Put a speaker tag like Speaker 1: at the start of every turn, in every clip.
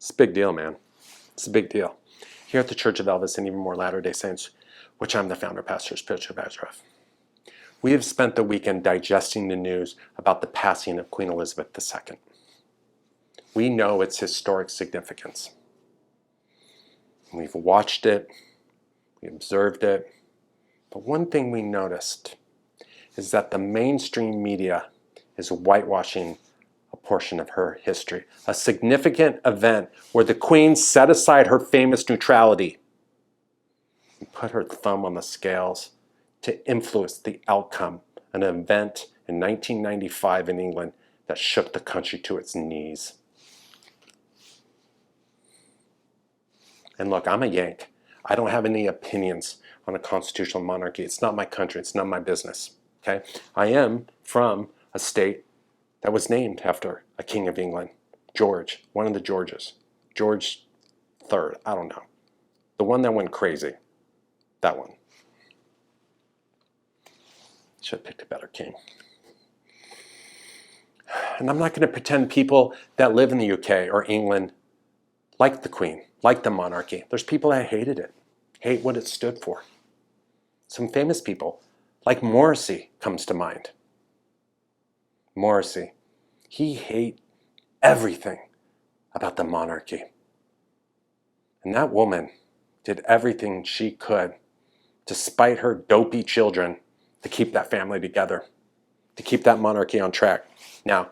Speaker 1: It's a big deal, man. It's a big deal. Here at the Church of Elvis and even more Latter-day Saints, which I'm the founder, pastor, spiritual advisor of, we have spent the weekend digesting the news about the passing of Queen Elizabeth II. We know its historic significance. We've watched it, we observed it, but one thing we noticed is that the mainstream media is whitewashing a portion of her history, a significant event where the Queen set aside her famous neutrality and put her thumb on the scales to influence the outcome, an event in 1995 in England that shook the country to its knees. And look, I'm a Yank. I don't have any opinions on a constitutional monarchy. It's not my country. It's not my business. Okay? I am from a state that was named after a king of England, George, one of the Georges. George III, I don't know. The one that went crazy. That one. Should have picked a better king. And I'm not going to pretend people that live in the UK or England like the Queen, like the monarchy. There's people that hated it, hate what it stood for. Some famous people, like Morrissey, comes to mind. Morrissey, he hated everything about the monarchy. And that woman did everything she could, despite her dopey children, to keep that family together, to keep that monarchy on track. Now,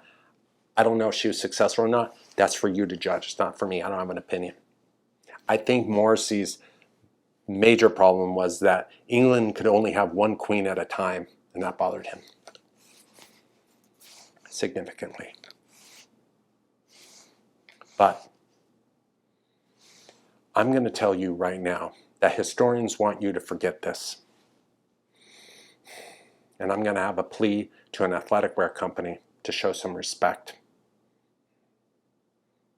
Speaker 1: I don't know if she was successful or not. That's for you to judge. It's not for me. I don't have an opinion. I think Morrissey's major problem was that England could only have one queen at a time, and that bothered him significantly. But I'm going to tell you right now that historians want you to forget this. And I'm going to have a plea to an athletic wear company to show some respect.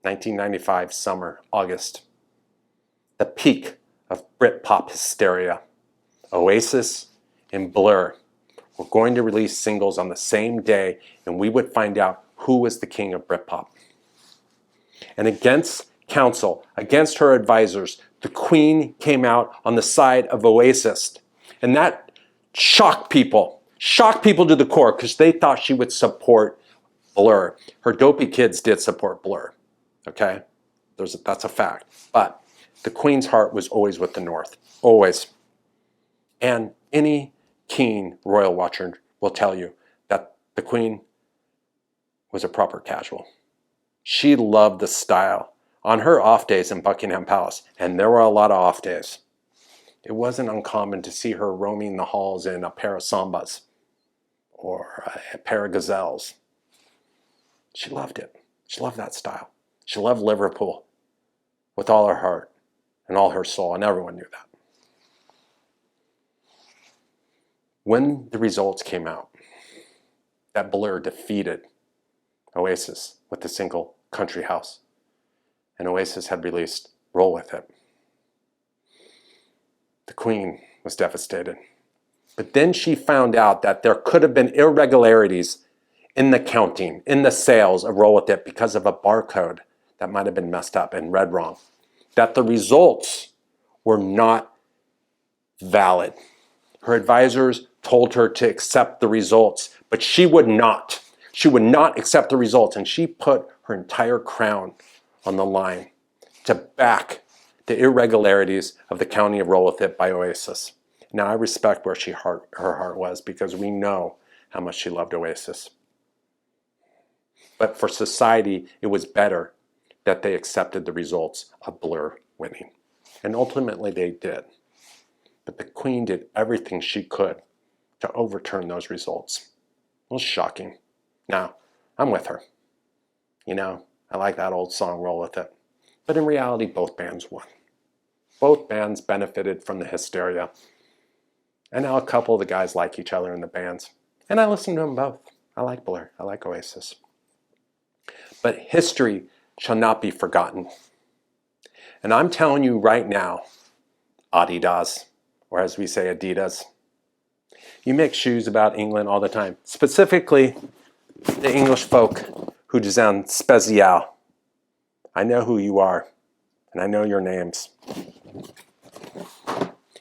Speaker 1: 1995 summer, August. The peak of Britpop hysteria. Oasis and Blur were going to release singles on the same day, and we would find out who was the king of Britpop. And against counsel, against her advisors, the Queen came out on the side of Oasis. And that shocked people to the core, because they thought she would support Blur. Her dopey kids did support Blur, okay? That's a fact. But the Queen's heart was always with the North, always. And any keen royal watcher will tell you that the Queen was a proper casual. She loved the style. On her off days in Buckingham Palace, and there were a lot of off days, it wasn't uncommon to see her roaming the halls in a pair of Sambas or a pair of Gazelles. She loved it. She loved that style. She loved Liverpool with all her heart and all her soul, and everyone knew that. When the results came out that Blur defeated Oasis with a single Country House, and Oasis had released Roll With It, the Queen was devastated. But then she found out that there could have been irregularities in the counting, in the sales of Roll With It, because of a barcode that might have been messed up and read wrong. That the results were not valid. Her advisors told her to accept the results, but she would not. She would not accept the results, and she put her entire crown on the line to back the irregularities of the counting of Roll With It by Oasis. Now, I respect where her heart was, because we know how much she loved Oasis. But for society, it was better that they accepted the results of Blur winning. And ultimately they did. But the Queen did everything she could to overturn those results. It was shocking. Now, I'm with her. You know, I like that old song, Roll With It. But in reality, both bands won. Both bands benefited from the hysteria. And now a couple of the guys like each other in the bands. And I listen to them both. I like Blur. I like Oasis. But history shall not be forgotten. And I'm telling you right now, Adidas, or as we say, Adidas, you make shoes about England all the time. Specifically, the English folk who design Spezial. I know who you are, and I know your names.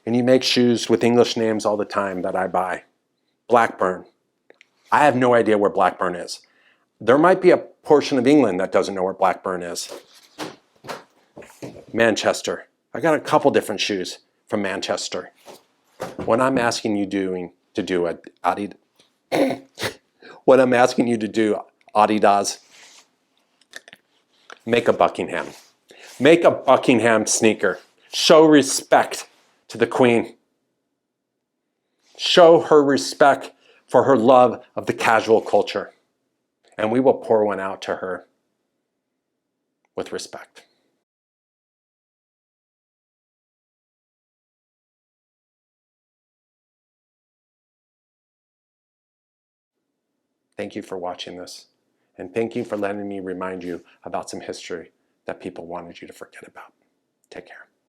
Speaker 1: And you make shoes with English names all the time that I buy. Blackburn. I have no idea where Blackburn is. There might be a portion of England that doesn't know where Blackburn is. Manchester. I got a couple different shoes from Manchester. What I'm asking you to do, what I'm asking you to do, Adidas, make a Buckingham. Make a Buckingham sneaker. Show respect to the Queen. Show her respect for her love of the casual culture. And we will pour one out to her with respect. Thank you for watching this. And thank you for letting me remind you about some history that people wanted you to forget about. Take care.